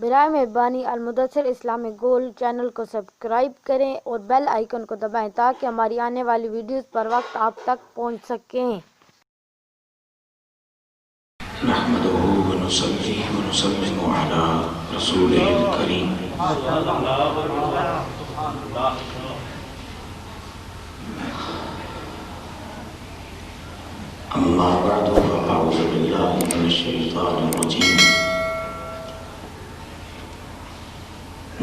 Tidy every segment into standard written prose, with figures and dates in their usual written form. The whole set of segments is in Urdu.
برائے مہربانی المدثر اسلامک گولڈ چینل کو سبسکرائب کریں اور بیل آئیکن کو دبائیں تاکہ ہماری آنے والی ویڈیوز پر وقت آپ تک پہنچ سکیں۔ نحمده ونصلي ونسلم على رسوله الكريم أما بعد فأعوذ بالله من الشيطان الرجيم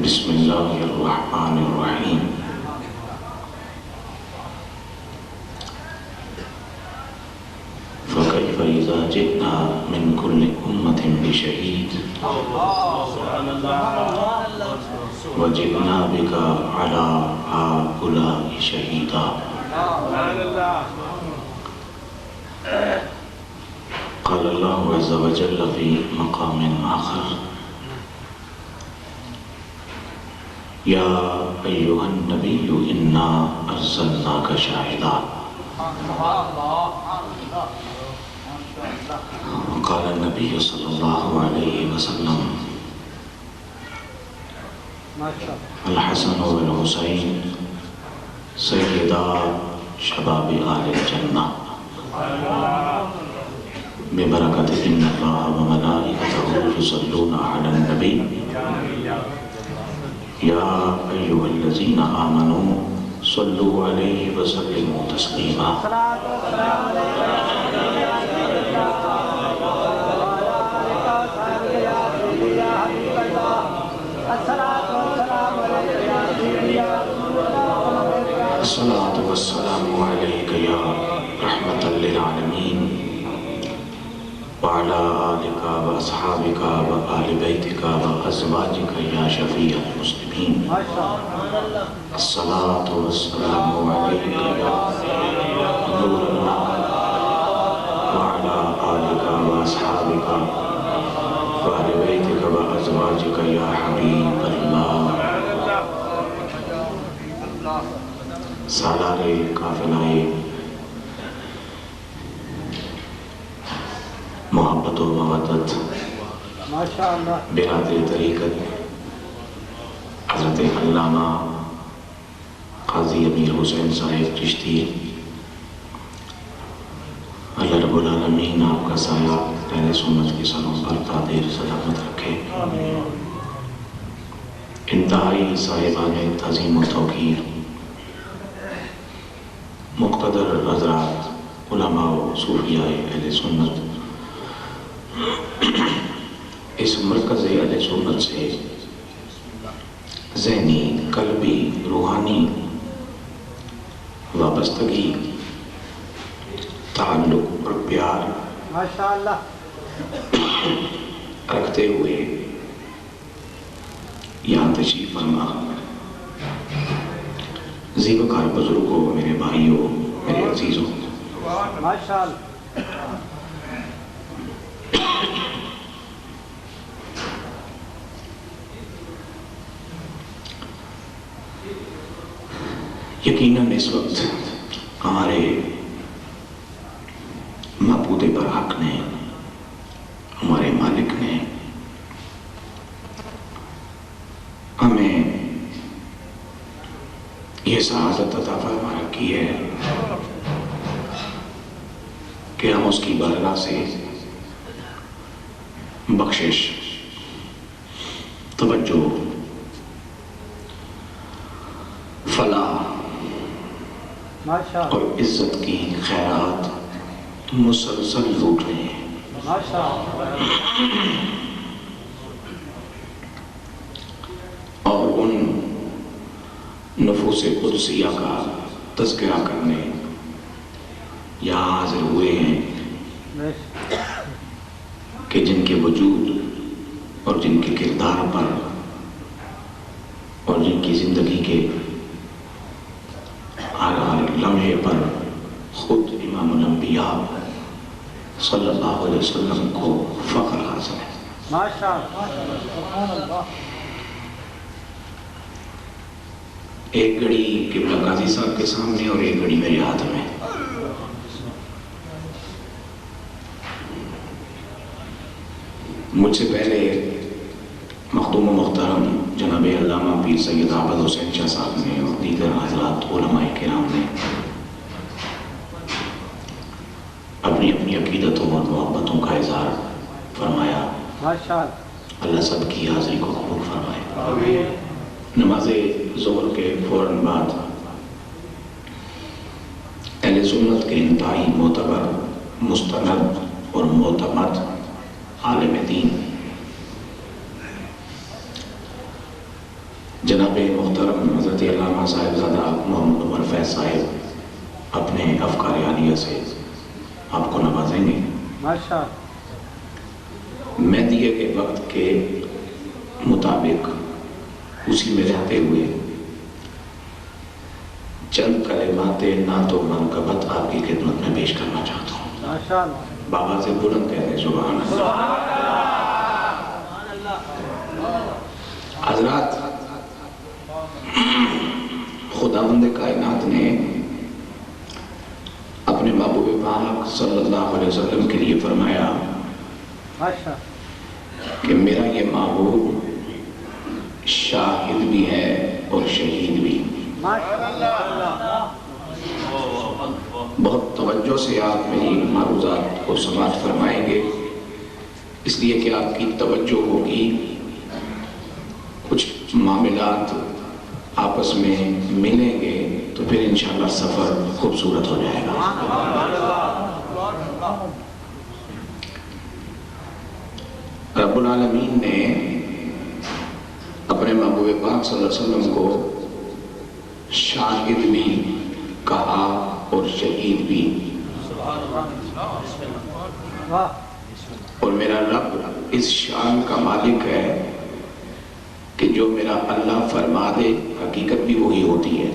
بسم الله الرحمن الرحيم فكيف إذا جئنا من كل أمة بشهيد وجئنا بك على هؤلاء شهيدا قال الله عز وجل في مقام آخر يا أيها النبي إنا أرسلناك شاهدا وقال النبي صلى الله عليه وسلم الحسن والحسين سيدا شباب آل الجنة ببركة إن الله وملائكته يصلون على النبي يا أيها الذين آمنوا صلوا عليه وسلموا تسليما الصلاة والسلام عليك يا رحمة للعالمين وعلى آلك وأصحابك وآل بيتك وأزواجك يا شفيع المسلمين الصلاة والسلام عليك يا نور الله وعلى آلك وأصحابك وآل بيتك وأزواجك يا حبيب الله سالار قافلہ محبت و مودت برادری طریقت حضرت علامہ قاضی امیر حسین صاحب چشتی، اللہ رب العالمین آپ کا سایہ اہل سنت کے سروں پر دیر سلامت رکھے۔ انتہائی صاحبان تعظیم و توقیر مقتدر حضرات علماء و صوفیاء اہل سنت، اس مرکز اہل سنت سے ذہنی، قلبی، روحانی وابستگی، تعلق اور پیار رکھتے ہوئے یہاں تشریف فرما زیبکار بزرگوں، میرے بھائیوں، میرے عزیزوں، یقیناً اس وقت ہمارے معبود برحق نے، ہمارے مالک نے ہمیں یہ سعادت عطا فرما رکھی ہے کہ ہم اس کی بارگاہ سے بخشش، توجہ، فلاح اور عزت کی خیرات مسلسل لوٹ رہے ہیں۔ اور ان نفوس قدسیہ کا تذکرہ کرنے یہاں حاضر ہوئے ہیں کہ جن کے وجود اور جن کے کردار پر اور جن کی زندگی کے ہر لمحے پر خود امام الانبیاء صلی اللہ علیہ وسلم کو فخر حاصل ہے۔ ایک گھڑی قبلہ قاضی صاحب کے سامنے اور ایک گھڑی میرے ہاتھ میں۔ مجھ سے پہلے مخدوم و محترم جناب علامہ پیر سید عابد حسین شاہ صاحب نے اور دیگر حضرات علماء کرام نے اپنی اپنی عقیدتوں اور محبتوں کا اظہار فرمایا. اللہ سب کی حاضری کو قبول فرمائے. نماز ظہر کے فوراً بعد اہل سنت کے انتہائی معتبر، مستند اور معتمد عالم دین جناب محترم حضرت علامہ صاحبزادہ محمد عمر فیض صاحب اپنے افکار عالیہ سے آپ کو نوازیں گے. میں دیے گئے وقت کے مطابق اسی میں رہتے ہوئے چند کلمات نعت و منقبت آپ کی خدمت میں پیش کرنا چاہتا ہوں. بابا سے بلند کہتے ہیں سبحان اللہ. حضرات، خداوند کائنات نے اپنے محبوب پاک صلی اللہ علیہ وسلم کے لیے فرمایا کہ میرا یہ محبوب شاہد بھی ہے اور شہید بھی. بہت توجہ سے آپ میری معروضات کو سماعت فرمائیں گے، اس لیے کہ آپ کی توجہ ہوگی. کچھ معاملات آپس میں ملیں گے تو پھر انشاءاللہ سفر خوبصورت ہو جائے گا. رب العالمین نے اپنے محبوب پاک صلی اللہ علیہ وسلم کو شاہد بھی کہا اور شہید بھی. اور میرا رب اس شان کا مالک ہے کہ جو میرا اللہ فرما دے حقیقت بھی وہی ہوتی ہے.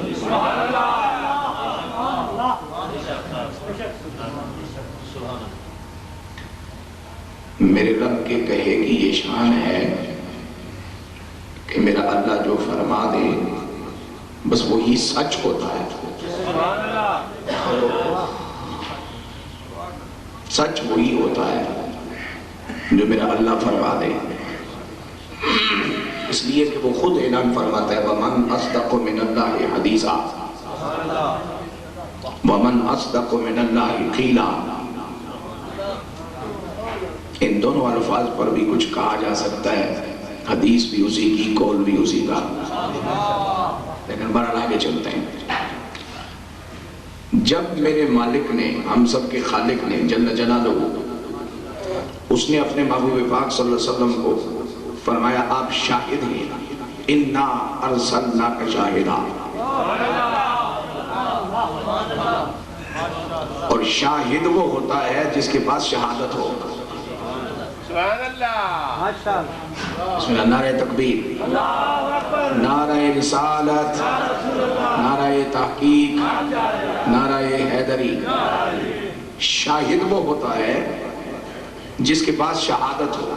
میرے رب کے کہے کی یہ شان ہے کہ میرا اللہ جو فرما دے بس وہی سچ ہوتا ہے. سچ وہی ہوتا ہے جو میرا اللہ فرما دے، اس لیے کہ وہ خود اعلان فرماتا ہے وَمَنْ أَصْدَقُ مِنَ اللَّهِ حَدِيثًا وَمَنْ أَصْدَقُ مِنَ اللَّهِ قِيلًا. ان دونوں الفاظ پر بھی کچھ کہا جا سکتا ہے، حدیث بھی اسی کی، قول بھی اسی کا، لیکن بہرحال آگے چلتے ہیں. جب میرے مالک نے، ہم سب کے خالق نے جل جلالہ، اس نے اپنے محبوب پاک صلی اللہ علیہ وسلم کو فرمایا آپ شاہد ہیں، اِنَّا أَرْسَلْنَاكَ شَاهِدًا. اور شاہد وہ ہوتا ہے جس کے پاس شہادت ہو. سبحان اللہ. بسم اللہ. نعرہ تکبیر، نعرہ رسالت، نعرہ تحقیق، نعرہ حیدری. شاہد وہ ہوتا ہے جس کے پاس شہادت ہو.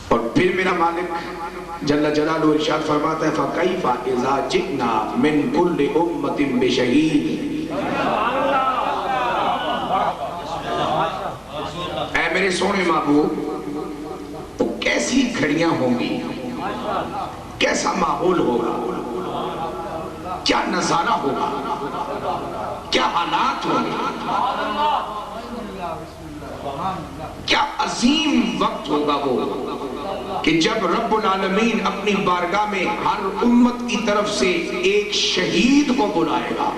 اور پھر میرا مالک جل جلالہ ارشاد فرماتا ہے فَكَيْفَ إِذَا جِئْنَا مِن كُلِّ أُمَّةٍ بِشَهِيدٍ. اے میرے سونے محبوب، وہ کیسی گھڑیاں ہوں گی، کیسا ماحول ہوگا، کیا نظارہ ہوگا، کیا حالات ہوں گے، کیا عظیم وقت ہوگا وہ کہ جب رب العالمین اپنی بارگاہ میں ہر امت کی طرف سے ایک شہید کو بلائے گا.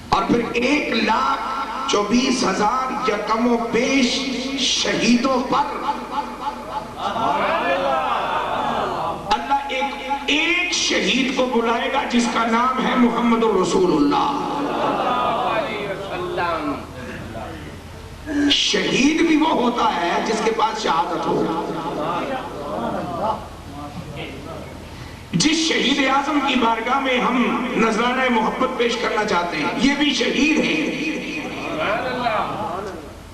اور پھر 1,24,000 یا کم و بیش شہیدوں پر اللہ ایک شہید کو بلائے گا جس کا نام ہے محمد رسول اللہ. شہید بھی وہ ہوتا ہے جس کے پاس شہادت ہو. جس شہید اعظم کی بارگاہ میں ہم نذرانہ محبت پیش کرنا چاہتے ہیں یہ بھی شہید ہیں.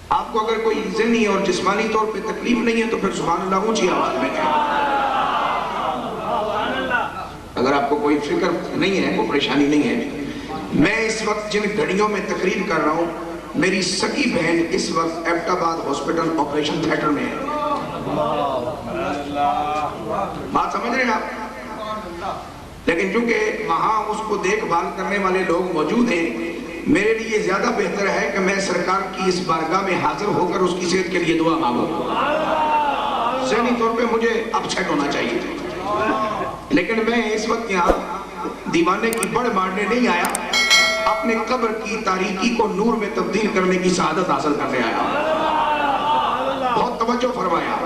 آپ کو اگر کوئی ذہنی اور جسمانی طور پہ تکلیف نہیں ہے تو پھر سبحان اللہ اونچی آواز میں کہیں. اگر آپ کو کوئی فکر نہیں ہے، کوئی پریشانی نہیں ہے، میں اس وقت جن گھڑیوں میں تقریر کر رہا ہوں میری سکی بہن اس وقت ایبٹ آباد ہاسپٹل آپریشن تھیٹر میں ہے. بات سمجھ رہے ہیں آپ؟ لیکن چونکہ وہاں اس کو دیکھ بھال کرنے والے لوگ موجود ہیں، میرے لیے زیادہ بہتر ہے کہ میں سرکار کی اس بارگاہ میں حاضر ہو کر اس کی صحت کے لیے دعا مانگوں. ذہنی طور پہ مجھے اپسیٹ ہونا چاہیے، لیکن میں اس وقت یہاں دیوانے کی بڑھ مارنے نہیں آیا، اپنے قبر کی تاریکی کو نور میں تبدیل کرنے کی سعادت حاصل کرنے آیا. بہت توجہ فرمایا.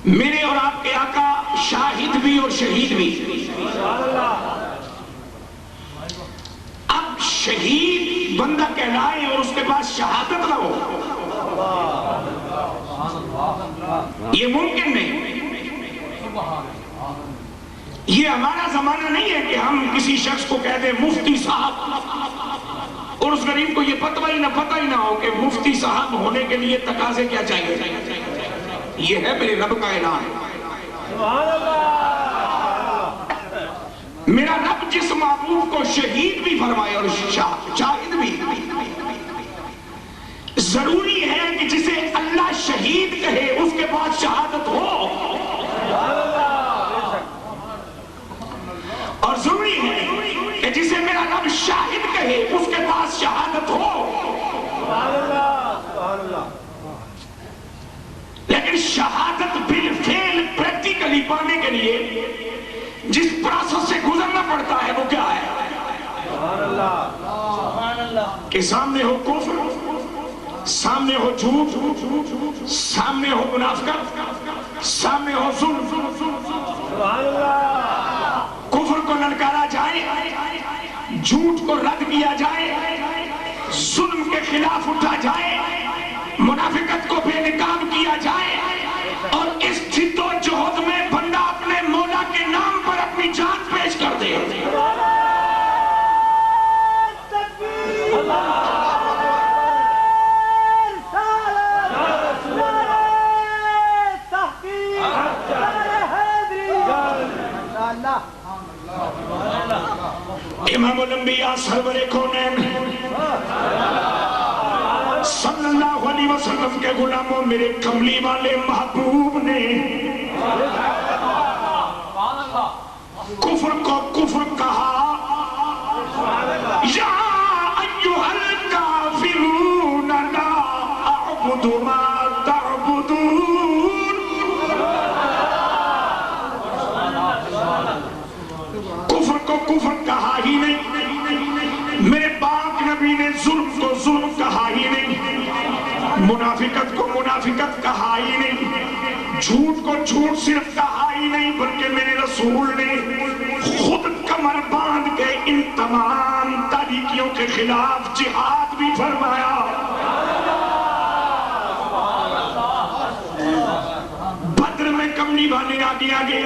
میرے اور آپ کے آقا شاہد بھی اور شہید بھی. اب شہید بندہ کہلائے اور اس کے پاس شہادت نہ ہو، یہ ممکن نہیں. یہ ہمارا زمانہ نہیں ہے کہ ہم کسی شخص کو کہہ دیں مفتی صاحب اور اس غریب کو یہ پتہ ہی نہ ہو کہ مفتی صاحب ہونے کے لیے تقاضے کیا چاہیے. یہ ہے میرے رب کا اعلان. میرا رب جس محبوب کو شہید بھی فرمائے اور شاہد بھی، ضروری ہے کہ جسے اللہ شہید کہے اس کے بعد شہادت ہو، اور ضروری ہے کہ جسے میرا رب شاہد کہے اس کے پاس شہادت ہو. لیکن شہادت بالفعل پریکٹیکلی پانے کے لیے جس پروسیس سے گزرنا پڑتا ہے وہ کیا ہے؟ کہ سامنے ہو کفر، سامنے ہو جھوٹ، سامنے ہو منافقت، سامنے ہو ظلم. کفر کو للکارا جائے، جھوٹ کو رد کیا جائے، ظلم کے خلاف اٹھا جائے، منافقت کو بے نقاب کیا جائے، اور اس جد و جہد میں بندہ اپنے مولا کے نام پر اپنی جان پیش کر دے. امام الانبیاء سرور کونین صلی اللہ علیہ وسلم کے غلاموں میرے کملی والے محبوب نے کفر کو کفر کہا. یا ایھا الکافرون لا اعبد ما تعبدون. کفر کو کفر کہا ہی نہیں، میرے پاک نبی نے ظلم کو ظلم کہا ہی نہیں، منافقت کو منافقت کہا ہی نہیں، جھوٹ کو جھوٹ صرف کہا ہی نہیں، بلکہ میرے رسول نے خود کمر باندھ کے ان تمام تاریکیوں کے خلاف جہاد بھی فرمایا. بدر میں کملی والے آگے آگے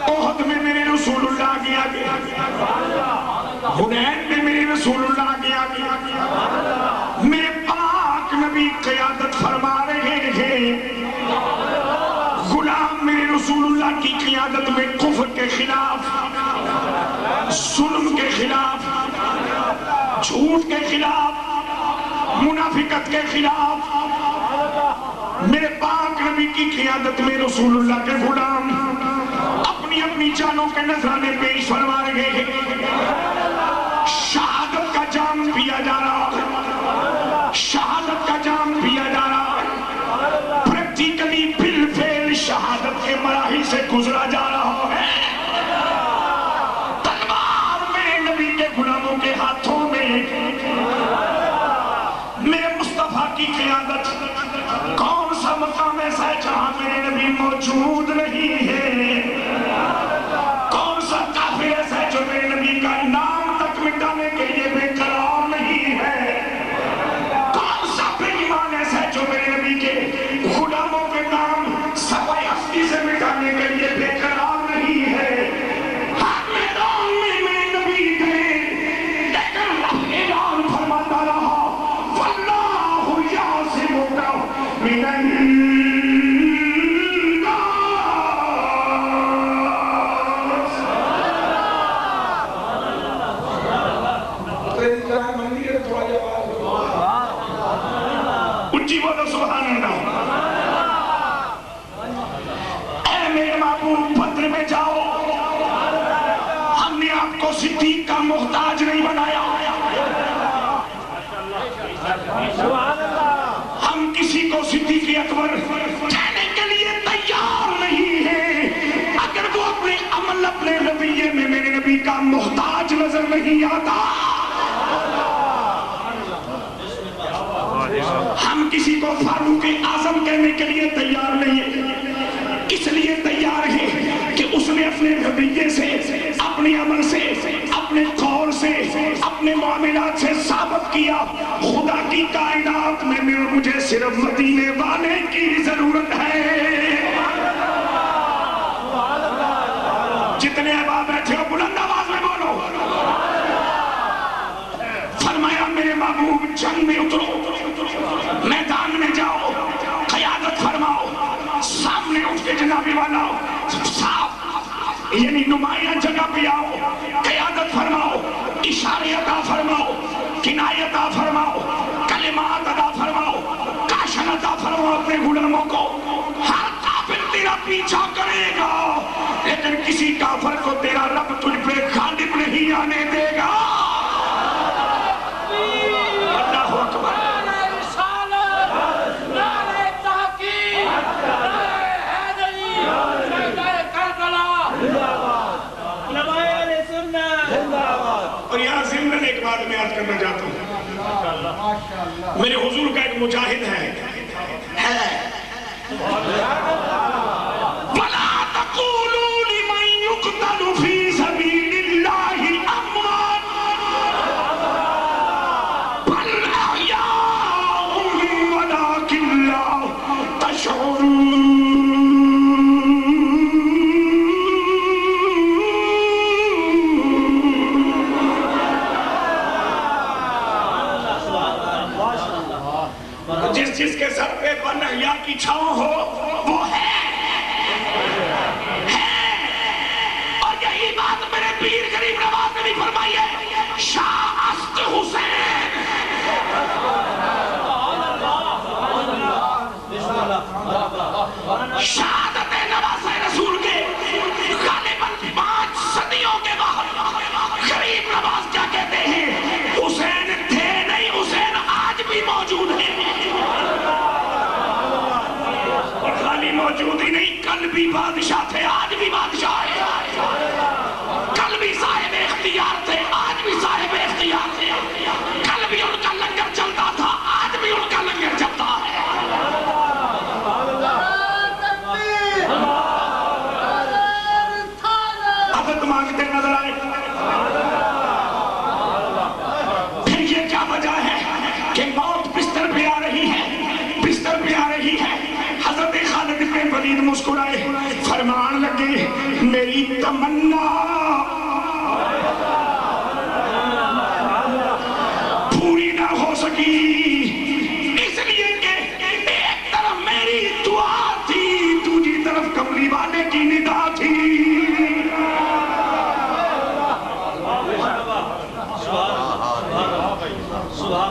احد میں میرے رسول اللہ آگے آگے، حنین میں میرے رسول اللہ آگے آگے. میرے پاک نبی قیادت فرما رہے ہیں، غلام میرے رسول اللہ کی قیادت میں کفر کے خلاف، ظلم کے خلاف، جھوٹ کے خلاف، منافقت کے خلاف، میرے پاک نبی کی قیادت میں رسول اللہ کے غلام اپنی اپنی جانوں کے نذرانے پیش فرما رہے ہیں. شہادت کا جام پیا جا رہا ہے، شہادت کا جام پیا جا رہا ہے، پریکٹیکلی بالفعل شہادت کے مراحل سے گزرا جا رہا ہے. تلوار میرے نبی کے غلاموں کے ہاتھوں میں، میرے مصطفیٰ کی قیادت. کون سا مقام ایسا ہے جہاں میرے نبی موجود نہیں ہے؟ کون سا کافر ایسا ہے جو میرے نبی کا نام تک مٹانے کے لیے بے قرار نہیں ہے؟ کون سا بے ایمان ایسا ہے جو میرے نبی کے غلاموں کے نام سوائے ہستی سے مٹانے کے لیے بے قرار نہیں ہے؟ ہر میدان میں میرے نبی گئے، لیکن اعلان فرماتا رہا واللہ یعصمک من الناس. اونچی بولو سبحان اللہ. اے میرے محبوب بدر میں جاؤ, ہم نے آپ کو صدیق کا محتاج نہیں بنایا, ہم کسی کو صدیق اکبر کہنے کے لیے تیار نہیں ہیں اگر وہ اپنے عمل اپنے رویے میں میرے نبی کا محتاج نظر نہیں آتا. ہم کسی کو فاروق اعظم کہنے کے لیے تیار نہیں ہیں, اس لیے تیار ہیں کہ اس نے اپنے رویے سے, اپنے عمل سے, اپنے قول سے, اپنے معاملات سے ثابت کیا خدا کی کائنات میں مجھے صرف مدینے والے کی ضرورت ہے. جتنے احباب بیٹھے ہو بلند آواز میں بولو. فرمایا میرے محبوب جنگ میں اترو, میدان میں جاؤ, قیادت فرماؤ, سامنے اٹھ کے جنابی والا صاف یعنی نمایاں جگہ پہ آؤ, قیادت فرماؤ, اشارے عطا فرماؤ, کنایت عطا فرماؤ, کلمات عطا فرماؤ, کاشن عطا فرماؤ اپنے غلاموں کو. ہر کافر تیرا پیچھا کرے گا لیکن کسی کافر کو تیرا رب تجھ پہ غالب نہیں آنے دے گا. اللہ اکبر. اور یہاں ضمن ایک بات میں یاد کرنا چاہتا ہوں, میرے حضور کا ایک مجاہد ہے وَلَا تَقُولُوا لِمَنْ يُقْتَلُ فِي سَبِيلِ اللَّهِ أَمْوَاتٌ بَلْ أَحْيَاءٌ وَلَكِنْ لَا تَشْعُرُونَ. جس کے سر پہ بن احیا کی چھاؤں ہو وہ ہے. اور یہی بات میرے پیر غریب نواز نے بھی فرمائی ہے, شاہ است حسین. شہادت نواز رسول کے غالباً 5 صدیوں کے بعد غریب نواز کیا کہتے ہیں, حسین تھے نہیں, حسین آج بھی موجود ہے. موجود ہی نہیں, کل بھی بادشاہ تھے, آج بھی بادشاہ ہے. کل بھی صاحب اختیار تھے, آج بھی صاحب اختیار تھے. کل بھی ان کا لنگر چلتا تھا, آج بھی ان کا لنگر چلتا ہے. عدد مانگتے نظر آئے. پھر یہ کیا وجہ ہے کہ موت بستر پہ آ رہی ہے, بستر پہ آ رہی ہے. حضرت خالد بن ولید مسکرائے, فرمان لگے میری تمنا پوری نہ ہو سکی اس لیے کہ ایک طرف میری دعا تھی, دوسری طرف کملی والے کی ندا تھی.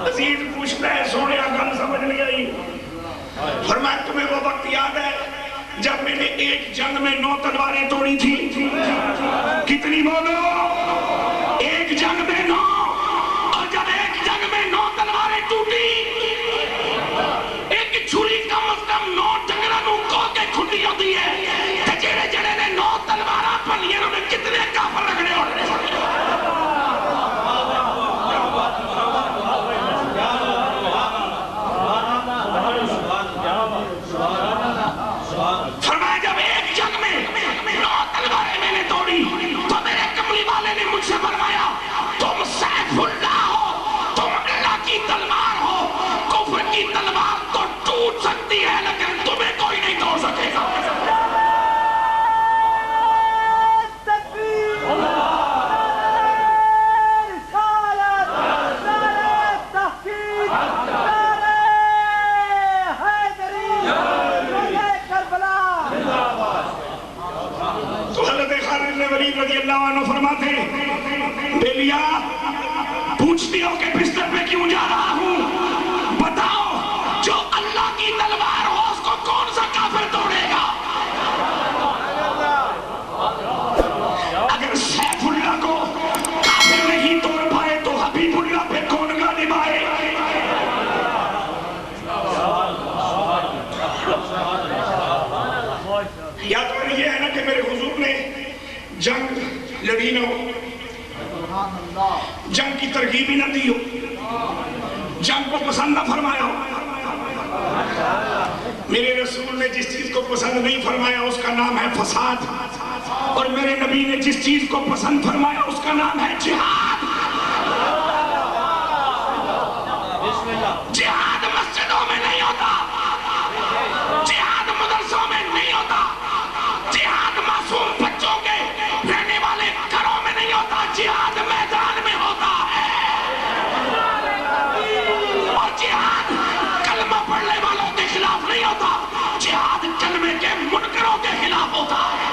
عزیز پوچھتا ہے سونے گل سمجھ نہیں آئی. فرمایا تمہیں وہ وقت یاد ہے جب میں نے ایک جنگ میں 9 تلواریں توڑی تھی. کتنی بولو, ایک جنگ میں 9. اور جب ایک جنگ میں 9 تلواریں ٹوٹی, ایک چھری کم از کم 9 ڈنگروں کو کے کھٹی ہوتی ہے. جڑے جڑے نے 9 تلواریں پلیاں انہوں نے کتنے کافر رگڑے ہوتے ہیں. فرمایا جب ایک جنگ میں 9 تلواریں میں نے توڑی تو میرے کملی والے نے مجھ سے فرمایا تم سیف اللہ ہو, تم اللہ کی تلوار ہو, جنگ لڑی نہ ہو، جنگ کی ترغیب ہی نہ دی ہو، جنگ کو پسند نہ فرمایا ہو. میرے رسول نے جس چیز کو پسند نہیں فرمایا اس کا نام ہے فساد، اور میرے نبی نے جس چیز کو پسند فرمایا اس کا نام ہے جہاد. جہاد مسجدوں میں نہیں ہوتا، جہاد مدرسوں میں نہیں ہوتا، جہاد معصوم بچوں کے رہنے والے گھروں میں نہیں ہوتا، جہاد میدان میں ہوتا ہے. اور جہاد کلمہ پڑھنے والوں کے خلاف نہیں ہوتا، جہاد کلمے کے منکروں کے خلاف ہوتا ہے.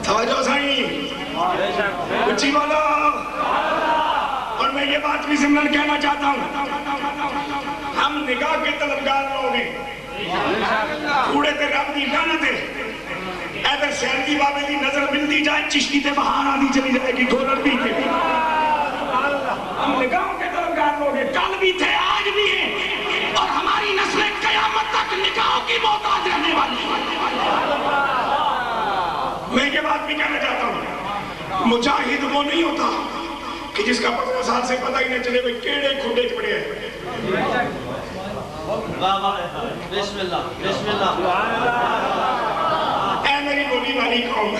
توجہ سائیں، اچھی بولو. اور میں یہ بات بھی ضمن کہنا چاہتا ہوں، ہم نگاہ کے طلبگار لوگ ہیں، کوڑے تے رب دی لعنت ہے. ادھر سیالتی بابے دی نظر ملتی جائے، چشتی تے بہار آدھی چلی جائے گی گولر بھی کے. ہم نگاہوں کے طلبگار لوگ ہیں، کل بھی تھے آج بھی ہیں، اور ہماری نسلیں قیامت تک نگاہوں کی محتاج رہنے والی ہیں. میں یہ بات بھی کہنا چاہتا ہوں، مجاہد وہ نہیں ہوتا کہ جس کا 15 سال سے پتہ ہی نہ چلے وہ کیڑے کھڈے چ پڑے ہیں. بسم اللہ بسم اللہ. اے میری بولی والی قوم،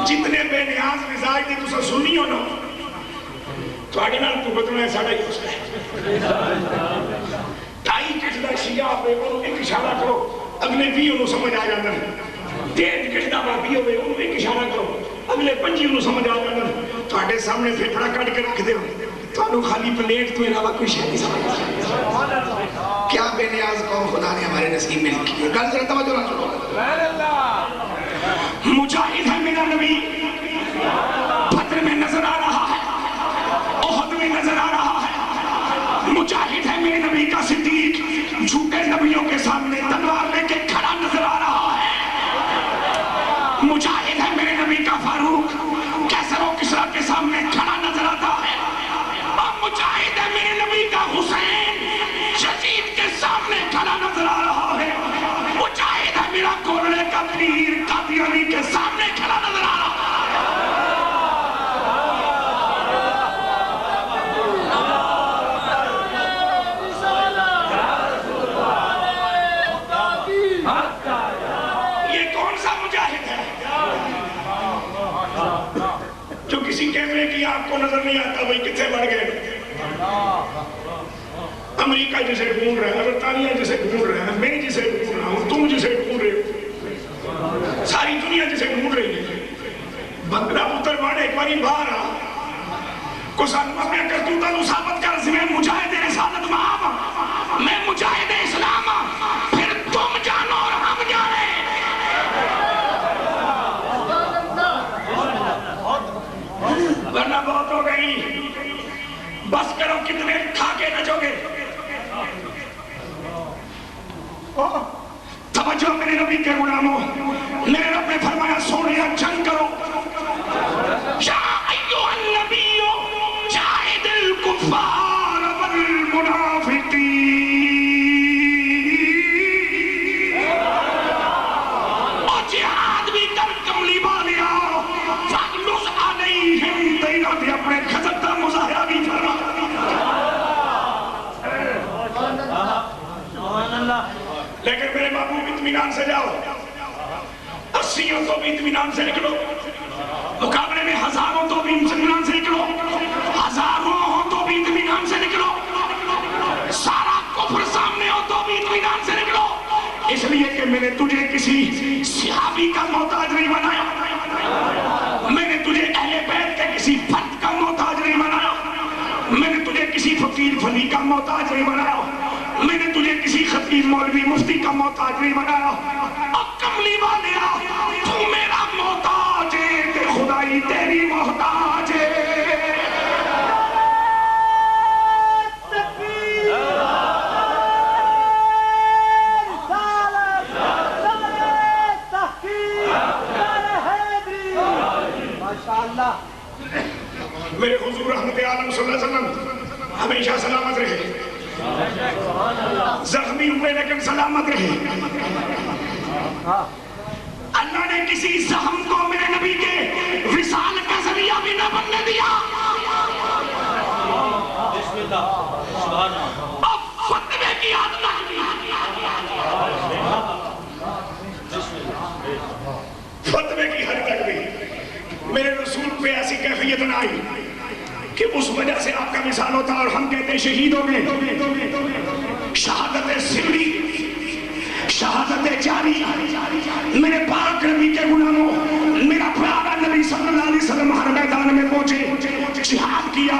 جتنے بے نیاز مزاج دی تساں سنی ہو نا، تواڈے نال بھگتنا ہے ساڈا ہی مسئلہ ہے. ٹائی کس دا شیعہ ہوے اونوں ایک اشارہ کرو، اگلے 20 انہوں سمجھ آ جاندے ہیں. تیز کس دا بابی ہوے انہوں ایک اشارہ کرو، اگلے 25 انہوں سمجھ آ جاندے ہیں. تواڈے سامنے پھیپھڑا کٹ کے رکھ دے ہو، تانوں خالی پلیٹ تو علاوہ کوئی شے نہیں سمجھ آ. کیا بے نیاز قوم خدا نے ہمارے نصیب میں لکھی ہے. گل ذرا توجہ نہ سنو. مجاہد ہے میرا نبی، بدر میں نظر آ رہا ہے، احد میں نظر آ رہا ہے. مجاہد ہے میرے نبی کا صدیق، جھوٹے نبیوں کے سامنے تلوار لے کے کھڑا نظر آ رہا ہے. مجاہد ہے میرے نبی کا فاروق، کیسر و کسریٰ کے سامنے کھڑا نظر آتا ہے. اور مجاہد ہے میرے نبی کا حسین، یزید کے سامنے کھڑا نظر آ رہا ہے. مجاہد ہے میرا کورڑے کا پیر، قادیانی کے سامنے کھڑا نظر آ رہا ہے. یہ کون سا مجاہد ہے جو کسی کیمرے کی آپ کو نظر نہیں آتا بھئی کتنے بڑھ گئے؟ امریکہ جسے ڈھونڈ رہا ہے، برطانیہ جسے ڈھونڈ رہا ہے، میں جسے ڈھونڈ رہا ہوں، تم جسے ڈھونڈ رہے ہو، ساری دنیا جسے ڈھونڈ رہی ہے. بندہ پتر باڑے ایک باری باہر آ کو سانو اپنے کرتوتاں نوں ثابت کر سی میں مجاہد رسالت مآب، میں مجاہد اسلام، پھر تم جانو اور ہم جانے. ورنہ بہت ہو گئی، بس کرو کتنے کھا کے نچو گے. توجہ میرے نبی کے غلاموں، میرے رب نے فرمایا سونیا جنگ کرو. یا ایھا النبی جاہد الکفار والمنافقین. اور جہاد بھی کر کملی والیا فاغلظ علیہم، تیرا بھی اپنے غضب کا مظاہرہ بھی فرما. لیکن میرے محبوب اطمینان سے جاؤ، 80 تو بھی اطمینان سے نکلو، مقابلے میں 1000 تو بھی اطمینان سے نکلو، 1000 تو بھی اطمینان سے نکلو، سارا کفر سامنے ہو تو بھی اطمینان سے نکلو. اس لیے کہ میں نے تجھے کسی صحابی کا محتاج نہیں بنایا، میں نے تجھے اہل بیت کے کسی فرد کا محتاج نہیں بنایا، میں نے تجھے کسی فقیر فلی کا محتاج نہیں بنایا، میں نے تجھے کسی خطیب مولوی مفتی کا محتاج نہیں بنایا. اور کملی والیا تو میرا محتاج ہے کہ خدائی تیری محتاج ہے. میرے حضور رحمت عالم صلی اللہ علیہ وسلم ہمیشہ سلامت رہے، زخمی ہوئے لیکن سلامت رہے۔ اللہ نے کسی زخم کو میرے نبی کے وصال کا ذریعہ بھی نہ بننے دیا۔ اب فتوے کی عادت فتوے کی حد تک بھی میرے رسول پہ ایسی کیفیت نہ آئی کہ اس وجہ سے آپ کا مثال ہوتا اور ہم کہتے ہیں شہید ہو گئے۔ شہادت سری، شہادت جاری، میرے پاک نبی کے غلاموں، میرا پیارا نبی صلی اللہ علیہ وسلم ہر میدان میں پہنچے، جہاد کیا،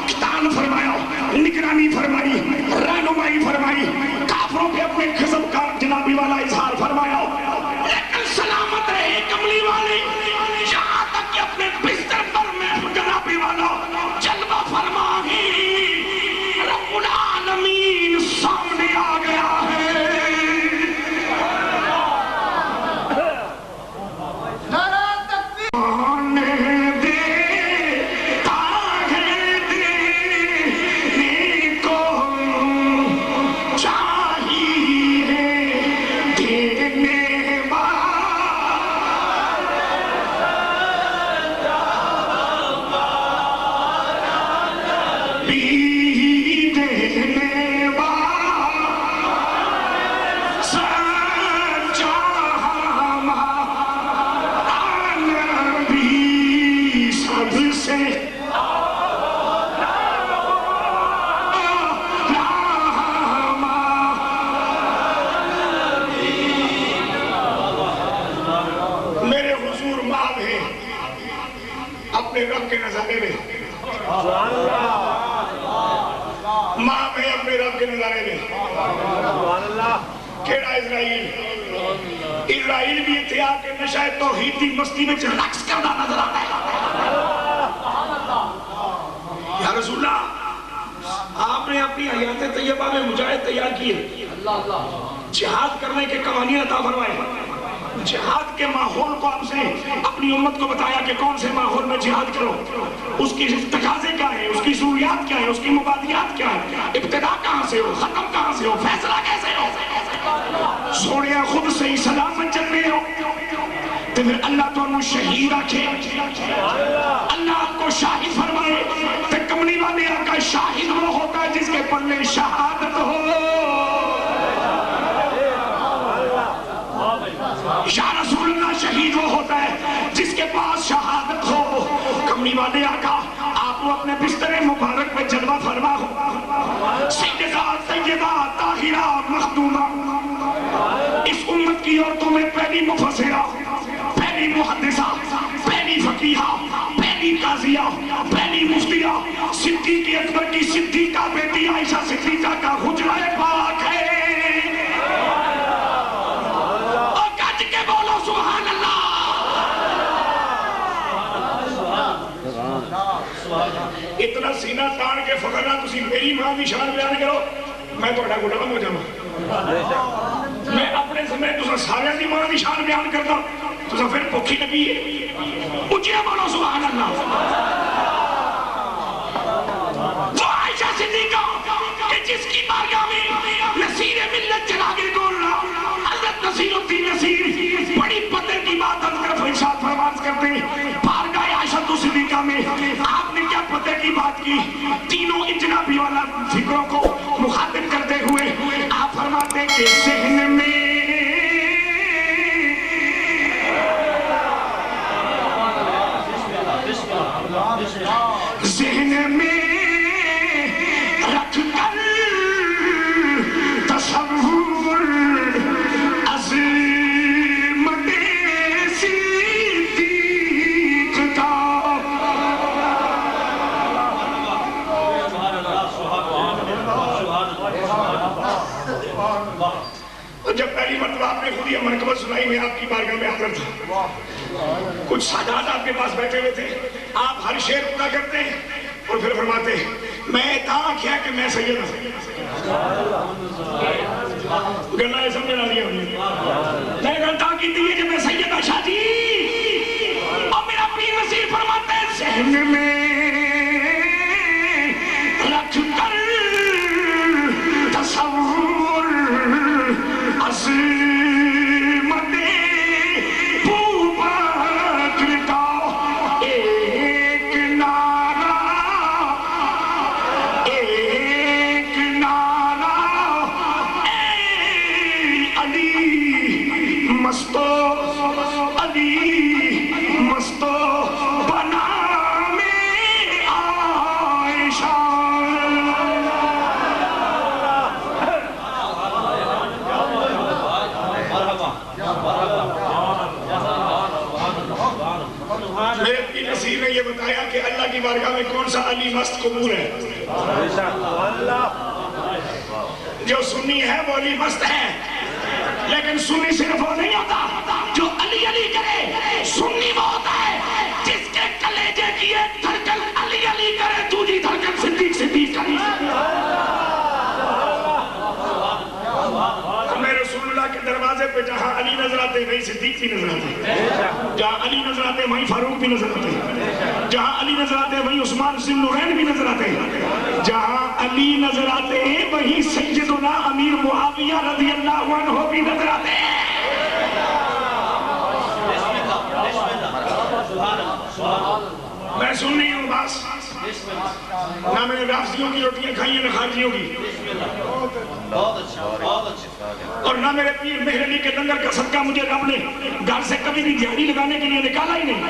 قتال فرمایا، نگرانی فرمائی، رہنمائی فرمائی، کافروں کے اپنے غضب کا جنابی والا اظہار فرمایا، لیکن سلامت رہے کملی والی، یہاں تک کہ اپنے بستر پر میں جنابی والا جلوہ فرما ہی رب العالمین سامنے آ گیا ہے۔ اپنے رب کے نظارے میں ماں میں اپنے رب کے نظارے میں کیڑا اسرائیل اسرائیل بھی اتحاد کے نشہ توحید کی مستی میں رقص کرنا نظر آتا ہے۔ یا رسول اللہ، آپ نے اپنی حیات طیبہ میں مجاہد تیار کیے، جہاد کرنے کے قوانین عطا فرمائے، جہاد کے ماحول کو آپ سے اپنی امت کو بتایا کہ کون سے ماحول میں جہاد کرو، اس کی تقاضے کیا ہے، اس کی ضروریات کیا ہے، اس کی مبادیات کیا ہے، ابتدا کہاں سے ہو، ختم کہاں سے ہو، فیصلہ کیسے ہو۔ سوڑیا خود سے ہی سلامت چلنے ہو تو پھر اللہ تو انہوں شہید رکھے، اللہ آپ کو شاہد فرمائے، تو کملی والے آقا شاہد وہ ہوتا ہے جس کے پلے شہادت ہو۔ یا رسول اللہ، شہید وہ ہوتا ہے جس کے پاس شہادت ہو۔ کملی والے آقا آپ وہ اپنے بستر مبارک میں جلوہ فرما ہو، سیدات طیبات طاہرات مخدومہ، اس امت کی عورتوں میں پہلی مفسرہ، پہلی محدثہ، پہلی فقیہہ، پہلی قاضیہ، پہلی مفتیہ، صدیق اکبر کی صدیقہ بیٹی عائشہ صدیقہ کا حجرہ پاک ہے۔ سبحان اللہ، اتنا سینہ تان کے فخر نہ تسی میری ماں دی شان بیان کرو، میں تو اٹھا غلام ہو جاؤں، میں اپنے سمے تسا سارے دی ماں دی شان بیان کرتا تسا پھر بھوکھی نبی ہے، اونچیاں بولو سبحان اللہ۔ وہ عائشہ صدیقہ کہ جس کی بارگاہ میں نصیر ملت جناگر گول رہا، حضرت نصیر الدین نصیر بڑی پتر کی بات ہم طرف ارشاد فرماز کرتے ہیں، بارگاہ عائشہ صدیقہ میں آپ نے کیا پتر کی بات کی، تینوں انجنابی والا فکروں کو مخاطب کرتے ہوئے آپ فرماتے ہیں کہ ذہن میں رکھ کر تصور عظمت صدیق کا، جب پہلی مرتبہ آپ نے خود یہ مرکبت سنائی، میں آپ کی بارگاہ میں حاضر تھا، کچھ سادات آپ کے پاس بیٹھے ہوئے تھے، آپ ہر شعر پورا کرتے ہیں اور پھر فرماتے ہیں میں تھا کیا کہ میں سید ہوں، گلہ یہ سمجھنا لیا ہوئی میں گلتا کی تھی کہ میں سید شاہ جی، اور میرا پیر نصیر فرماتے ہیں ذہن میں علی مستو علی مستو بنا میں عائشہ میرے پیر نصیر نے یہ بتایا کہ اللہ کی بارگاہ میں کون سا علی مست قبول ہے. جو سنی ہے وہ علی مست ہے, لیکن سنی صرف وہ نہیں ہوتا جو علی علی کرے. سنی وہ ہوتا ہے جس کے کلیجے کی ایک دھڑکن علی علی کرے, دوسری دھڑکن صدیق صدیق کرے. ہمیں رسول اللہ کے دروازے پہ جہاں علی نظر آتے وہیں صدیق بھی نظر آتے, جہاں علی نظر آتے وہیں فاروق بھی نظر آتے, جہاں علی نظر آتے وہیں عثمان ذی النورین بھی نظر آتے, جہاں علی نظر آتے ہیں وہیں سیدنا امیر معاویہ رضی اللہ عنہ بھی نظر آتے ہیں. میں سن نہیں ہوں بس, نہ میں نے رافضیوں کی روٹیاں کھائی ہیں نہ خارجیوں کی, اور نہ میرے پیر مہر علی کے لنگر کا صدقہ مجھے رب نے گھر سے کبھی بھی دیہڑی لگانے کے لیے نکالا ہی نہیں.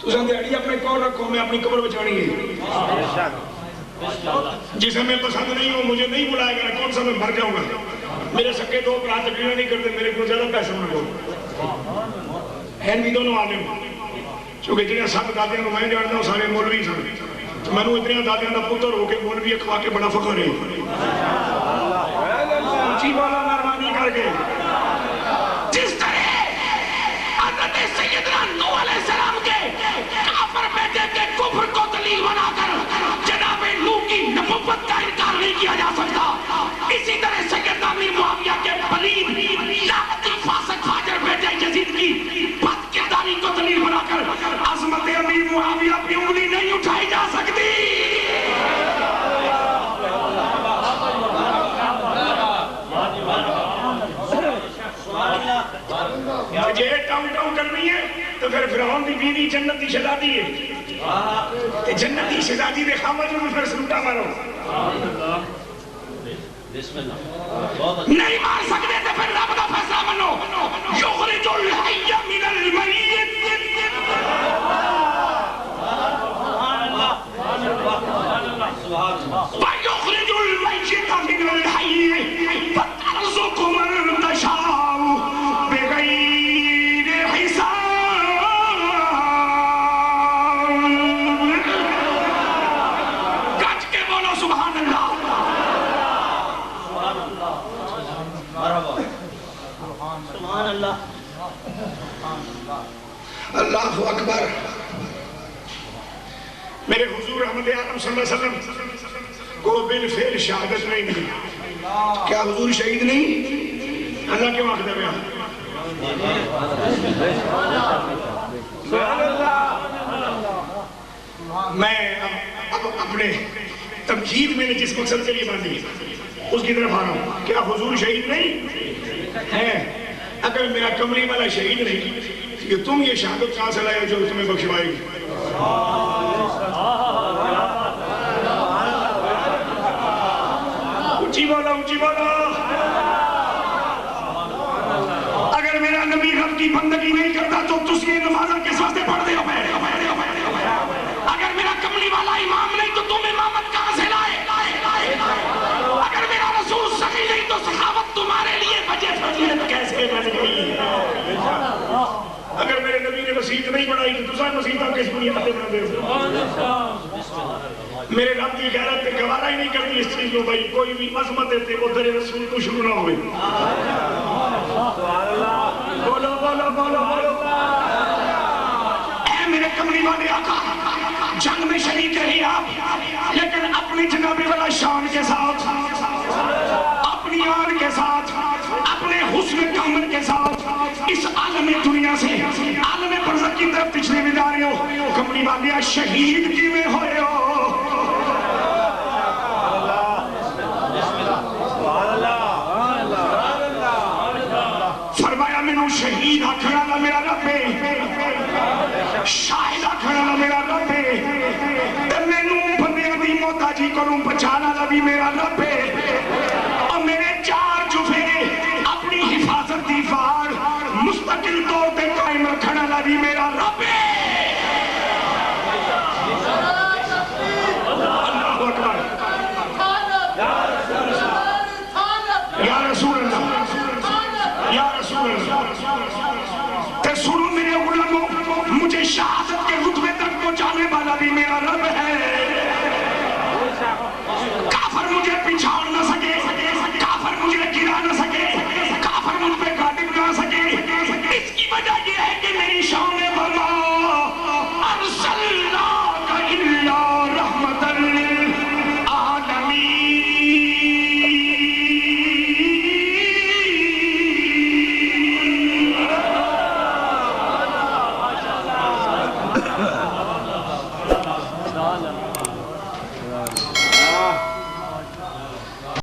تو سن دیہڑی اپنے کون رکھو, میں اپنی قبر بچانی ہے. جسے میں پسند نہیں ہوں مجھے نہیں بلائے گا, کون سا میں مر جاؤں گا. میرے سکے دو برات تقریر نہیں کرتے, میرے کو زیادہ پیسے مر گئے ہیں بھی دونوں عالم, چونکہ جنہیں سب دادیاں کو میں جانتا ہوں سارے مولوی سن, تو میں نے اتنے دادیاں دا پتر ہو کے مولوی اکھوا کے بڑا فخر ہے. اونچی والا مہربانی کر کے جس طرح حضرت سیدنا نوح علیہ السلام کے کافر بیٹے کے کفر کو دلیل بنا کر جناب نوح کی نبوت کا انکار نہیں کیا جا سکتا, اسی طرح سیدنا امیر معاویہ کے پلید لعنتی فاسق فاجر بیٹے یزید کی بد کرداری کو دلیل بنا کر عظمت امیر معاویہ پہ انگلی نہیں اٹھائی جا سکتی. مجھے ٹاؤں ٹاؤں کرنی ہے تو پھر فرعون دی بیوی جنت دی شہزادی ہے, جنتی شہزادی دے خامد میں پھر سلوٹا مارو. نہیں مار سکتے تو پھر رب کا فیصلہ منو. یخرج الحی من المیت ویخرج المیت من الحی فترزق من تشاء بغیر حساب. گج کے بولو سبحان اللہ. سبحان اللہ. اللہ اکبر. میرے حضور احمد اعظم صلی اللہ علیہ وسلم کو بالفعل شہادت نہیں ملی. کیا حضور شہید نہیں؟ اللہ کے واقعہ میں میں اب اپنے تمہید میں نے جس مقصد کے لیے باندھی اس کی طرف آ رہا ہوں. کیا حضور شہید نہیں ہے؟ اگر میرا کملی والا شہید نہیں کہ تم یہ شہادت کہاں سے لائے جو تمہیں بخشوائے گی؟ اونچی بولا اونچی بولا. اگر میرا نبی رب کی بندگی نہیں کرتا تو تسلی نمازہ کس واسطے پڑھ دے ہو. اگر میرا کملی والا امام نہیں تو تم امامت کہاں سے لائے. اگر میرا رسول سخی نہیں تو صحابت تمہارے لیے وجہ فضیلت کیسے بن گئی. اگر میرے نبی نے مسیحت نہیں بنائی تو دوسرا مسیحتہ کس بنیاد پہ بنا دے ہو. میرے رب کی غیرت پہ گوارا ہی نہیں کرتی اس چیز کو. بھائی کوئی بھی عظمت دیتے وہ در رسول کو شروع نہ ہوئے. بولو بولو بولو بولو. اے میرے کملی والے آقا, جنگ میں شریک رہی آپ, لیکن اپنی جناب والا شان کے ساتھ, اپنی آن کے ساتھ, اپنے حسن کامل کے ساتھ اس عالم دنیا سے عالم برزخ کی طرف پچھلے بھی جا رہے ہو. کملی والے شہید کی میں ہوئے ہو. فرمایا میں نے شہید آکھنا لا میرا رب ہے, شاہد آکھنا لا میرا رب ہے, میں نے بندے دی محتاجی کو بچانا لا بھی میرا رب ہے, اور میرے